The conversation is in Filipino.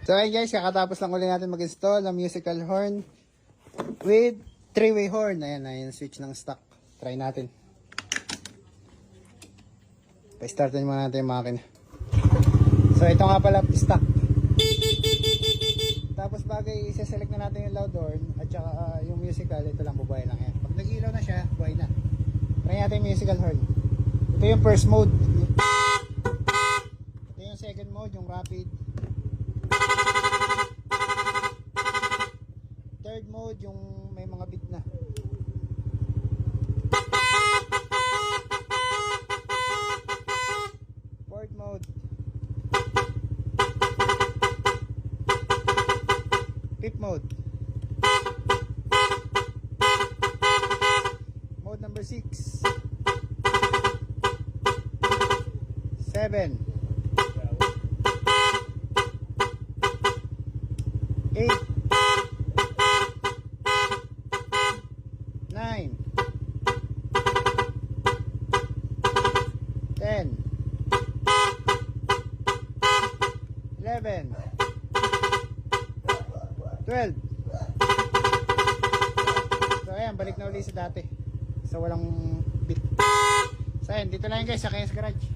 So ayun guys, kakatapos lang ulit natin mag-install ng musical horn with 3-way horn. Ayan, ayan switch ng stock. Try natin. Pa-startin muna natin yung makina. So ito nga pala stock. Tapos bagay isa-select na natin yung loud horn at saka yung musical, ito lang bubuhay lang yan. Pag nag-ilaw na siya, buhay na. Try natin yung musical horn. Ito yung first mode. Ito yung second mode, yung rapid. Third mode, yung may mga beat na. Fourth mode. Fifth mode. Mode number 6. 7. 8. 9. 10. 11. 12. So ayan, balik na ulit sa dati. So walang bit. So ayan, dito lang guys sa Kayas Garage.